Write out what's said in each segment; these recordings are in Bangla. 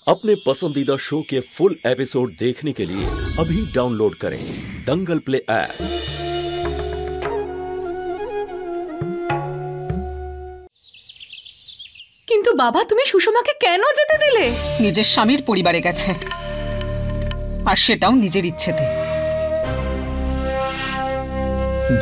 अपने पसंदीदा शो के फुल एपिसोड देखने के लिए अभी डाउनलोड करें दंगल प्ले ऐप। কিন্তু বাবা তুমি সুষমাকে কেন যেতে দিলে? নিজের স্বামীর পরিবারে গেছে, আর সেটাও নিজের ইচ্ছেতে।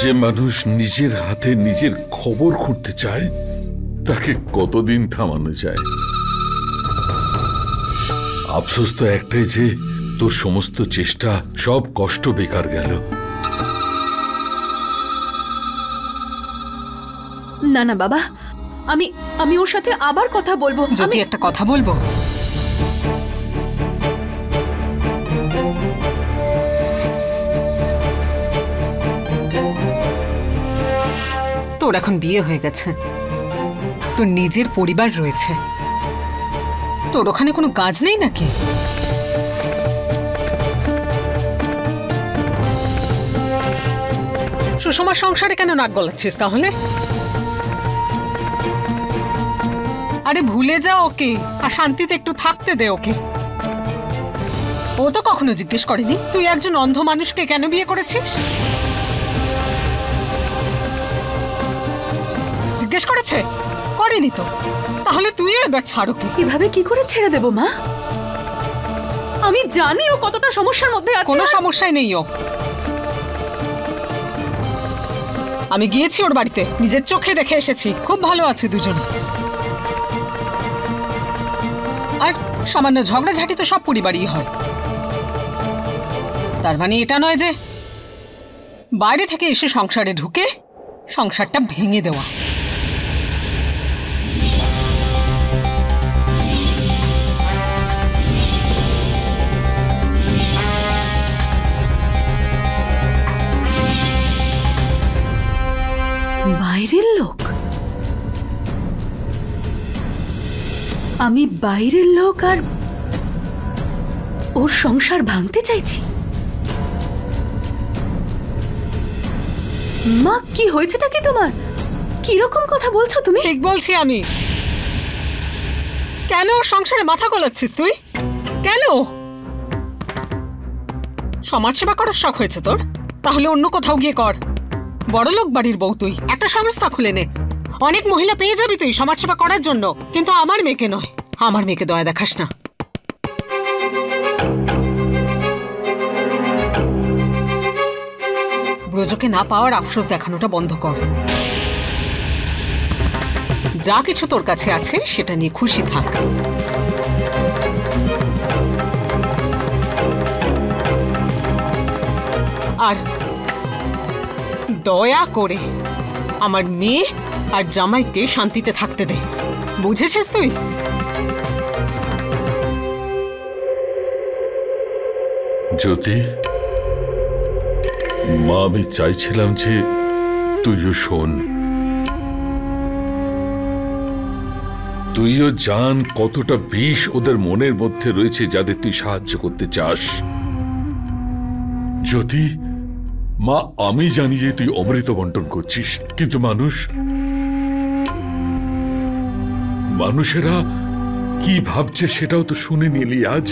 যে মানুষ নিজের হাতে নিজের খবর খুঁজতে চায় তাকে কতদিন থামানো যায়? আফসোস তো একটাই যে তোর সমস্ত চেষ্টা সব কষ্ট বেকার গেল। না না বাবা, আমি ওর সাথে আবার কথা বলবো। যদি একটা কথা বলবো, তোর এখন বিয়ে হয়ে গেছে, তোর নিজের পরিবার রয়েছে, তোর ওখানে কোনো কাজ নেই নাকি? সুষমার সংসারে কেন নাক গলাচ্ছিস তাহলে? আরে ভুলে যা ওকে, আর শান্তিতে একটু থাকতে দে ওকে। ও তো কখনো জিজ্ঞেস করেনি তুই একজন অন্ধ মানুষকে কেন বিয়ে করেছিস। জিজ্ঞেস করেছে? করেনি তো। তাহলে তুইও এবার ছাড় ওকে। এভাবে কি করে ছেড়ে দেব মা? আমি জানি ও কতটা সমস্যার মধ্যে আছে। কোনো সমস্যাই নেই ও। আমি গিয়েছি ওর বাড়িতে, নিজের চোখে দেখে এসেছি, খুব ভালো আছে দুজনে। আর সামান্য ঝগড়াঝাটি তো সব পরিবারই হয়, তার মানে এটা নয় যে বাইরে থেকে এসে সংসারে ঢুকে সংসারটা ভেঙে দেওয়া। বাইরের লোক? আমি বাইরের লোক আর ওর সংসার ভাঙতে চাইছি? মা কি হয়েছেটা কি তোমার? কিরকম কথা বলছো তুমি? ঠিক বলছি আমি। কেন ওর সংসারে মাথা গলাচ্ছিস তুই? কেন? সমাজ সেবা করার শখ হয়েছে তোর? তাহলে অন্য কোথাও গিয়ে কর। বড়লোক বাড়ির বউ তুই, একটা সংস্থা খুলে নে, অনেক মহিলা পেয়ে যাবি তুই সমাজসেবা করার জন্য। কিন্তু আমার মেয়েকে নয়, আমার মেয়েকে দয়া দেখাস না। ব্রজকে না পাওয়ার আফসোস দেখানোটা বন্ধ কর। যা কিছু তোর কাছে আছে সেটা নিয়ে খুশি থাক। আর দয়া করে আমার মেয়ে আর জামাইকে শান্তিতে থাকতে দে, বুঝেছিস তুই? জ্যোতি মা, আমি চাইছিলাম যে তুইও শোন, তুইও জান কতটা বিষ ওদের মনের মধ্যে রয়েছে যাদের তুই সাহায্য করতে চাস। জ্যোতি মা, আমি জানি যে তুই অমৃত বন্টন করছিস, কিন্তু মানুষেরা কি ভাবছে সেটাও তো শুনে নিলি আজ।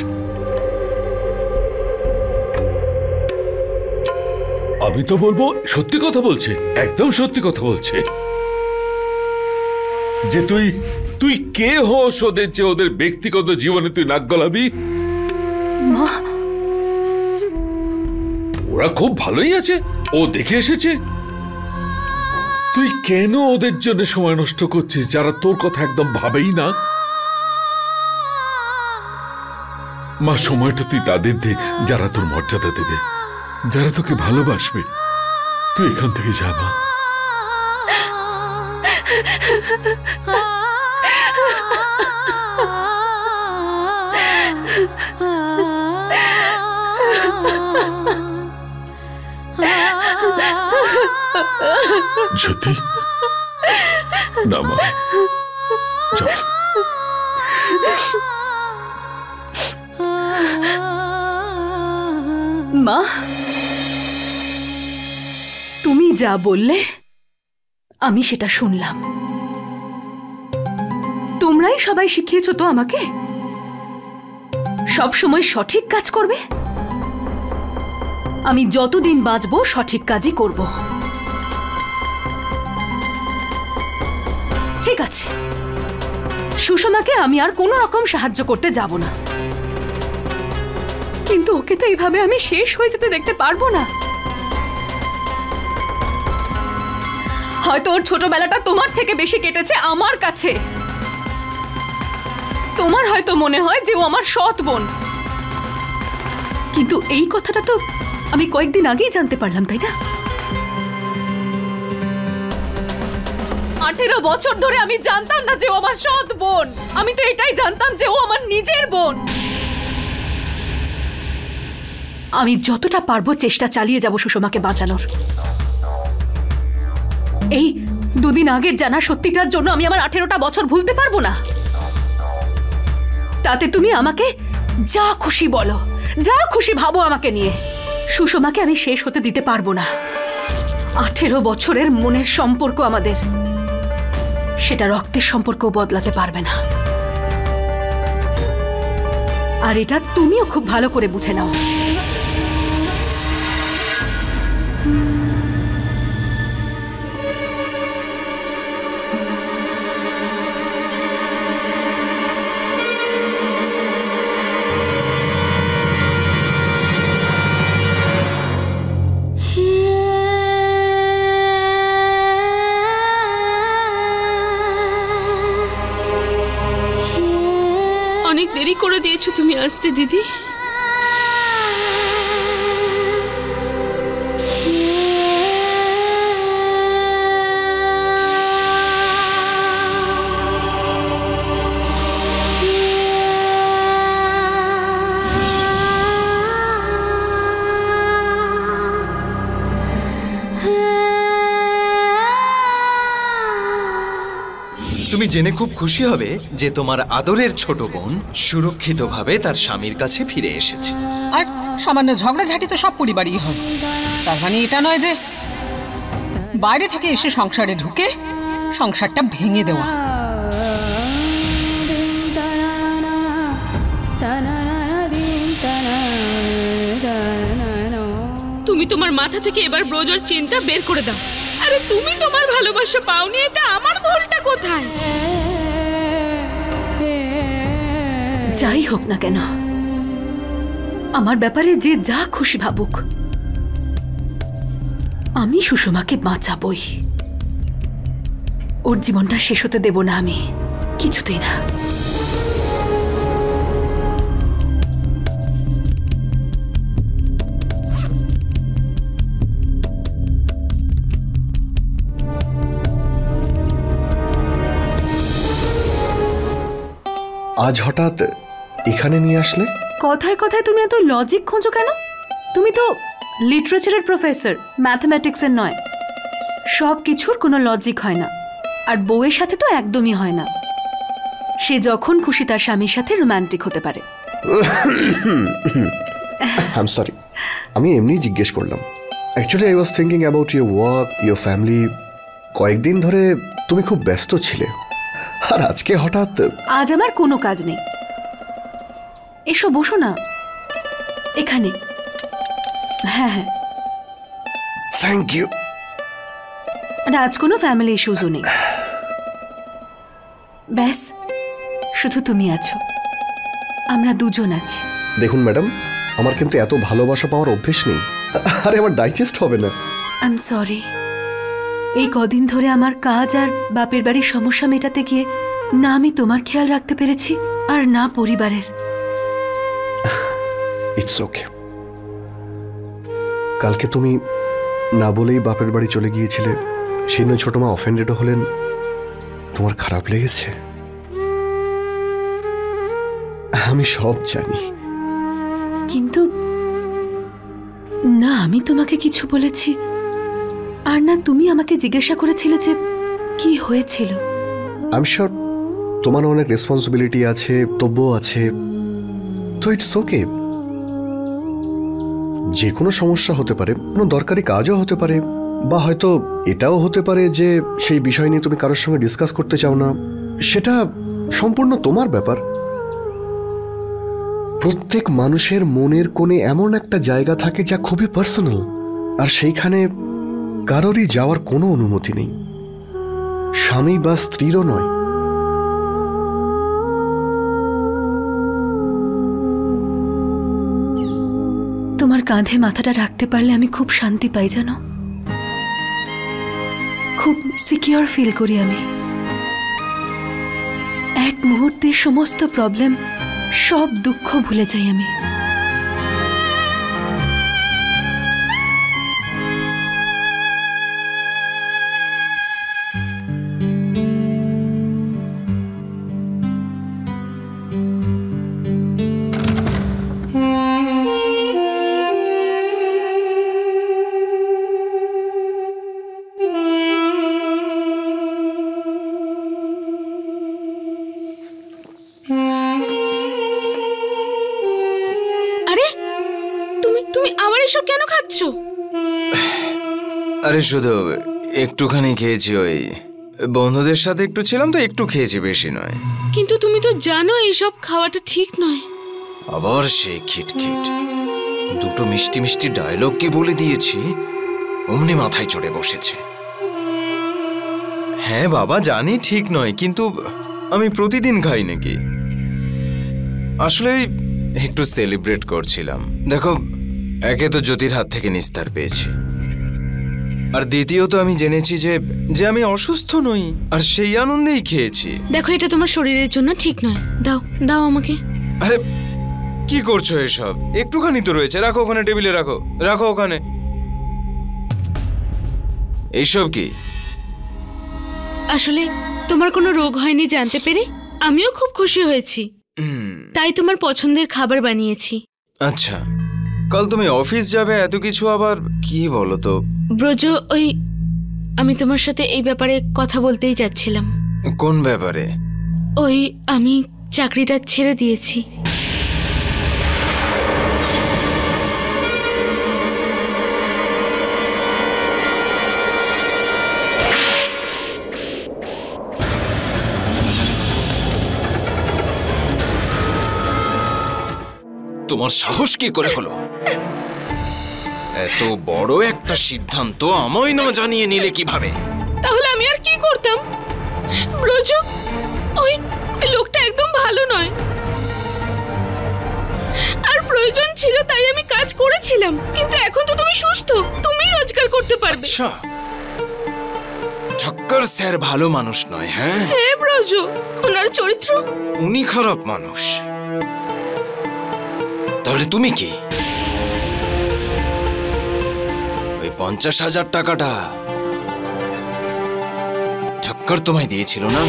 আমি তো বলবো সত্যি কথা বলছে, একদম সত্যি কথা বলছে, যে তুই কে হোস ওদের, যে ওদের ব্যক্তিগত জীবনে তুই নাক গলাবি। মা, ওরা খুব ভালোই আছে, ও দেখে এসেছে। তুই কেন ওদের জন্য সময় নষ্ট করছিস যারা তোর কথা একদম ভাবেই না? মা, সময়টা তুই তাদের দে যারা তোর মর্যাদা দেবে, যারা তোকে ভালোবাসবে। তুই এখান থেকে যা মা। জ্যোতি না মা, মা তুমি যা বললে আমি সেটা শুনলাম। তোমরাই সবাই শিখিয়েছো তো আমাকে। সব সময় সঠিক কাজ করবে? আমি যতদিন বাঁচবো সঠিক কাজই করব। ঠিক আছে, সুষমাকে আমি আর কোনো রকম সাহায্য করতে যাব না, কিন্তু ওকে তো এইভাবে আমি শেষ হয়ে যেতে দেখতে পারবো না। হয়তো ওর ছোটবেলাটা তোমার থেকে বেশি কেটেছে আমার কাছে। তোমার হয়তো মনে হয় যে ও আমার সৎ বোন, কিন্তু এই কথাটা তো আমি কয়েকদিন আগেই জানতে পারলাম, তাই না? 18 বছর ধরে আমি জানতাম না যে ও আমার সৎ বোন। আমি তো এটাই জানতাম যে ও আমার নিজের বোন। আমি যতটা পারবো চেষ্টা চালিয়ে যাব সুষমাকে বাঁচানোর। এই দুদিন আগের জানা সত্যিটার জন্য আমি আমার 18টা বছর ভুলতে পারবো না। তাতে তুমি আমাকে যা খুশি বলো, যা খুশি ভাবো আমাকে নিয়ে, সুষমাকে আমি শেষ হতে দিতে পারবো না। 18 বছরের মনের সম্পর্ক আমাদের, সেটা রক্তের সম্পর্কও বদলাতে পারবে না। আর এটা তুমিও খুব ভালো করে বুঝে নাও। অনেক দেরি করে দিয়েছো তুমি আসতে দিদি। তুমি জেনে খুব খুশি হবে যে তোমার আদরের ছোট বোন সুরক্ষিতভাবে তার স্বামীর কাছে ফিরে এসেছে। আর সামান্য ঝগড়াঝাটি তো সব পরিবারই হয়, তার মানে এটা নয় যে বাইরে থেকে এসে সংসারে ঢুকে সংসারটা ভেঙে দেওয়া। তুমি তোমার মাথা থেকে এবার ব্রজর চিন্তা বের করে দাও। আরে তুমি তোমার ভালোবাসা পাওনি, এটা আমার ভুলটা কোথায়? যাই হোক না কেন, আমার ব্যাপারে যে যা খুশি ভাবুক, আমি সুষমাকে বাঁচাবই। ওর জীবনটা শেষ হতে দেব না আমি, কিছুতেই না। আজ হঠাৎ এখানে নিয়ে আসলে? কথায় কথায় তুমি এত লজিক খোঁজো কেন? তুমি তো লিটারেচারের প্রফেসর, ম্যাথমেটিক্সের নয়। সব কিছুর কোনো লজিক হয় না, আর বউয়ের সাথে তো একদমই হয় না। সে যখন খুশি তার স্বামীর সাথে রোমান্টিক হতে পারে। আই এম সরি, আমি এমনি জিজ্ঞেস করলাম। Actually I was thinking about your work, your family. কয়েকদিন ধরে তুমি খুব ব্যস্ত ছিলে, আর আজকে হঠাৎ। আজ আমার কোনো কাজ নেই, এসো বসো না এখানে। হ্যাঁ হ্যাঁ, থ্যাংক ইউ। আর আজ কোনো ফ্যামিলি ইস্যুজও নেই, ব্যাস শুধু তুমি আছো, আমরা দুজন আছি। দেখুন ম্যাডাম, আমার কিন্তু এত ভালোবাসা পাওয়ার অভ্যেস নেই, আরে আমার ডাইজেস্ট হবে না। আই এম সরি, এই কদিন ধরে আমার কাজ আর বাপের বাড়ির সমস্যা মেটাতে গিয়ে না আমি তোমার খেয়াল রাখতে পেরেছি, আর না পরিবারের। It's okay. কালকে তুমি না বলেই বাপের বাড়ি চলে গিয়েছিলে, সেই নয় ছোট মা অফেন্ডেডও হলেন, তোমার খারাপ লেগেছে? আমি সব জানি, কিন্তু না আমি তোমাকে কিছু বলেছি, আর না তুমি আমাকে জিজ্ঞাসা করেছিলে যে কি হয়েছিল। আই এম শিওর তোমার অনেক রেসপন্সিবিলিটি আছে, কর্তব্য আছে, তো ইটস ওকে। যে কোনো সমস্যা হতে পারে, কোনো দরকারি কাজও হতে পারে, বা হয়তো এটাও হতে পারে যে সেই বিষয় নিয়ে তুমি কারোর সঙ্গে ডিসকাস করতে চাও না। সেটা সম্পূর্ণ তোমার ব্যাপার। প্রত্যেক মানুষের মনের কোণে এমন একটা জায়গা থাকে যা খুবই পার্সোনাল, আর সেইখানে কারোরই যাওয়ার কোনো অনুমতি নেই, স্বামী বা স্ত্রীরও নয়। তোমার কাঁধে মাথাটা রাখতে পারলে আমি খুব শান্তি পাই, জানো, খুব সিকিউর ফিল করি আমি। এক মুহূর্তে সমস্ত প্রবলেম, সব দুঃখ ভুলে যাই আমি। এসব কেন খাচ্ছ? আরে শুধু একটুখানি খেয়েছি, ওই বন্ধুদের সাথে একটু ছিলাম তো একটু খেয়েছি, বেশি নয়। কিন্তু তুমি তো জানো এইসব খাওয়াটা ঠিক নয়। আবার সেই খিটখিট দুটো মিষ্টি মিষ্টি ডায়লগ কি বলে দিয়েছি, অমনি মাথায় চড়ে বসেছে। হ্যাঁ বাবা জানি ঠিক নয়, কিন্তু আমি প্রতিদিন খাই নাকি? আসলে একটু সেলিব্রেট করছিলাম। দেখো, একে তো জ্যোতির হাত থেকে নিস্তার পেয়েছি, আর দ্বিতীয়ত আমি জেনেছি যে আমি অসুস্থ নই, আর সেই আনন্দেই খেয়েছি। দেখো, এটা তোমার শরীরের জন্য ঠিক নয়। দাও দাও আমাকে। আরে কি করছো এসব? একটুখানি তো রয়েছে, রাখো ওখানে, টেবিলে রাখো, রাখো ওখানে। এইসব কি? আসলে তোমার কোনো রোগ হয়নি জানতে পেরে আমিও খুব খুশি হয়েছি, তাই তোমার পছন্দের খাবার বানিয়েছি। আচ্ছা, কাল তুমি অফিস যাবে, এত কিছু আবার কি বলো তো? ব্রজ, ওই আমি তোমার সাথে এই ব্যাপারে কথা বলতেই যাচ্ছিলাম। কোন ব্যাপারে? ওই আমি চাকরিটা ছেড়ে দিয়েছি। তোমার সাহস কি করে হলো? এত বড় একটা সিদ্ধান্ত আমায় না জানিয়ে নিলে কিভাবে? তাহলে আমি আর কি করতাম? ব্রজ, ওই লোকটা একদম ভালো নয়, আর প্রয়োজন ছিল তাই আমি কাজ করেছিলাম। কিন্তু এখন তো তুমি সুস্থ, তুমি রোজগার করতে পারবে। আচ্ছা, ঠক্কর স্যার ভালো মানুষ নয়? হ্যাঁ হ্যাঁ ব্রজ, ওনার চরিত্র। উনি খারাপ মানুষ? তাহলে তুমি কি? ওই 50,000 টাকাটা ঠক্কর তোমায় দিয়েছিল না?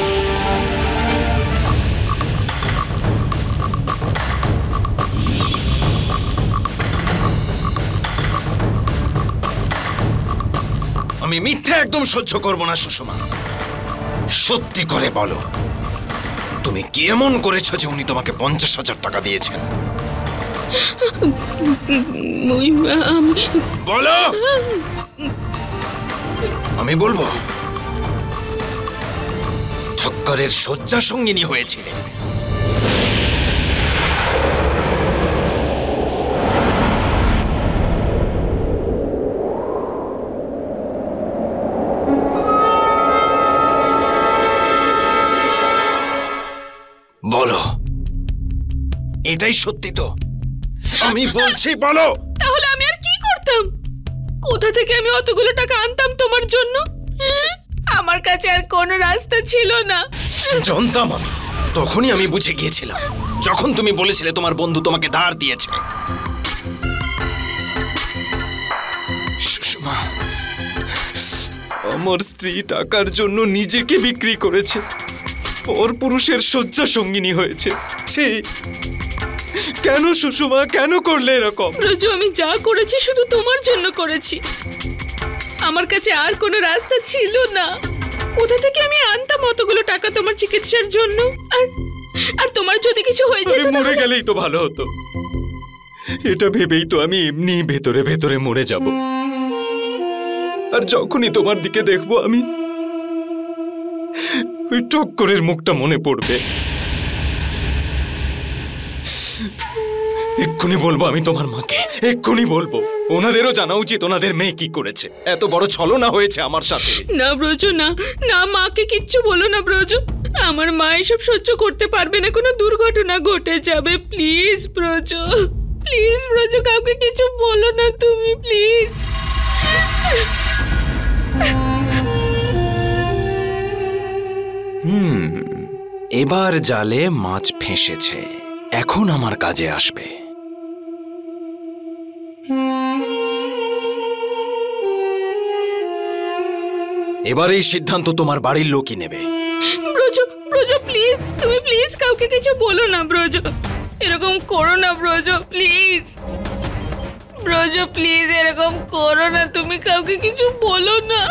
আমি মিথ্যা একদম সহ্য করব না সুষমা। সত্যি করে বলো, তুমি কি এমন করেছো যে উনি তোমাকে 50,000 টাকা দিয়েছেন? বলো। আমি বলবো ঠক্করের শয্যা সঙ্গিনী হয়েছিলে। বলো, এটাই সত্যি তো? আমি বলছি বলো। তাহলে আমি আর কি করতাম? কোথা থেকে আমি অতগুলো টাকা আনতাম তোমার জন্য? আমার কাছে আর কোনো রাস্তা ছিল না। জানতাম আমি, তখনই আমি বুঝে গিয়েছিলাম, যখন তুমি বলেছিলে তোমার বন্ধু তোমাকে ধার দিয়েছে। সুষমা, আমার স্ত্রী টাকার জন্য নিজেকে বিক্রি করেছে, পর পুরুষের শয্যা সঙ্গিনী হয়েছে। কেন সুষমা, কেন করলে এরকম? রোজু, আমি যা করেছি শুধু তোমার জন্য করেছি। আমার কাছে আর কোনো রাস্তা ছিল না। কোথা থেকে আমি আনতাম অতগুলো টাকা তোমার চিকিৎসার জন্য? আর তোমার যদি কিছু হয়ে যেত, মরে গেলেই তো ভালো হতো। এটা ভেবেই তো আমি এমনি ভেতরে ভেতরে মরে যাব। আর যখনই তোমার দিকে দেখবো, আমি ওই ঠক্করের মুখটা মনে পড়বে। এক্ষুনি বলবো আমি তোমার মাকে, এক্ষুনি বলবো। ওনাদেরও জানা উচিত ওনাদের মেয়ে কি করেছে। এত বড় ছলনা হয়েছে আমার সাথে। না ব্রজ, না না, মাকে কিচ্ছু বলো না ব্রজ। আমার মা এসব সহ্য করতে পারবে না, কোনো দুর্ঘটনা ঘটে যাবে। প্লিজ ব্রজ, প্লিজ ব্রজ, কাউকে কিছু বলো না তুমি, প্লিজ। এবার জালে মাছ ফেঁসেছে, এখন আমার কাজে আসবে। এবার এই সিদ্ধান্ত তোমার বাড়ির লোকই নেবে। ব্রজ, ব্রজ প্লিজ, তুমি প্লিজ কাউকে কিছু বলো না ব্রজ। এরকম করো না ব্রজ, প্লিজ। ব্রজ প্লিজ, এরকম করো না, তুমি কাউকে কিছু বলো না।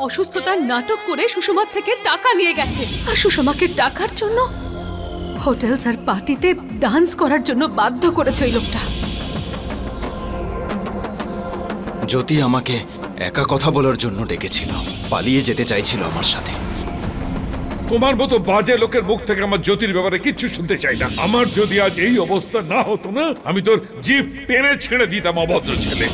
অসুস্থতার নাটক করে সুষমার থেকে টাকা নিয়ে গেছে, আর সুষমাকে টাকার জন্য হোটেলস আর পার্টিতে ডান্স করার জন্য বাধ্য করেছে ওই লোকটা। জ্যোতি আমাকে একা কথা বলার জন্য ডেকেছিল, পালিয়ে যেতে চাইছিল আমার সাথে। তোমার মতো বাজে লোকের মুখ থেকে আমার জ্যোতির ব্যাপারে কিচ্ছু শুনতে চাই না। আমার যদি আজ এই অবস্থা না হতো না, আমি তোর জিভ টেনে ছেড়ে দিতাম, অভদ্র ছেলে।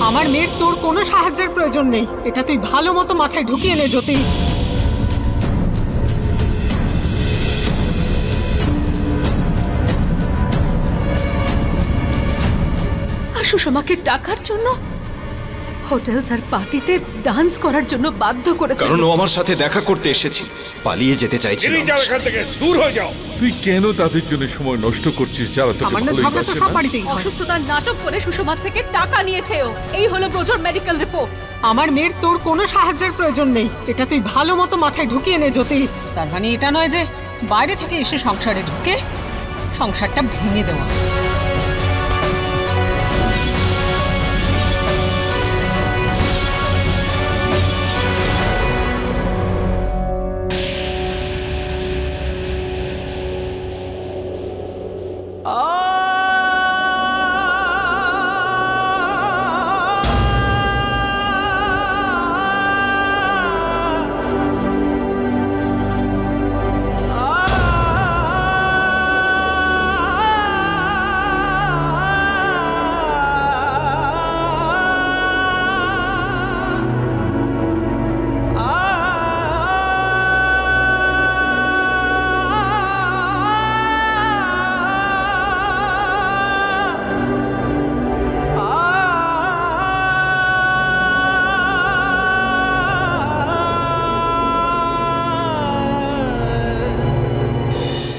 আমার মেয়ের তোর কোনো সাহায্যের প্রয়োজন নেই, এটা তুই ভালো মতো মাথায় ঢুকিয়ে নে জ্যোতি। আর সুষমাকে টাকার জন্য হোটেলস আর পার্টিতে ডান্স করার জন্য বাধ্য করেছে। কারণ ও আমার সাথে দেখা করতে এসেছিল, পালিয়ে যেতে চাইছিল। দূর হয়ে যাও। তুই কেন তাদের জন্য সময় নষ্ট করছিস যারা তোকে আমার না ঝগড়া তো সব বাড়িতেই হয়। অসুস্থতার নাটক করে সুষমার থেকে টাকা নিয়েছে ও। এই হলো ব্রজর মেডিকেল রিপোর্টস। আমার মেয়ের তোর কোনো সাহায্যের প্রয়োজন নেই, এটা তুই ভালো মতো মাথায় ঢুকিয়ে নে জ্যোতি। তার মানে এটা নয় যে বাইরে থেকে এসে সংসারে ঢুকে সংসারটা ভেঙে দেওয়া।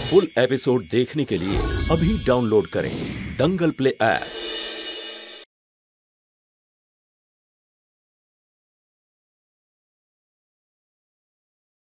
फुल एपिसोड देखने के लिए अभी डाउनलोड करें दंगल प्ले ऐप।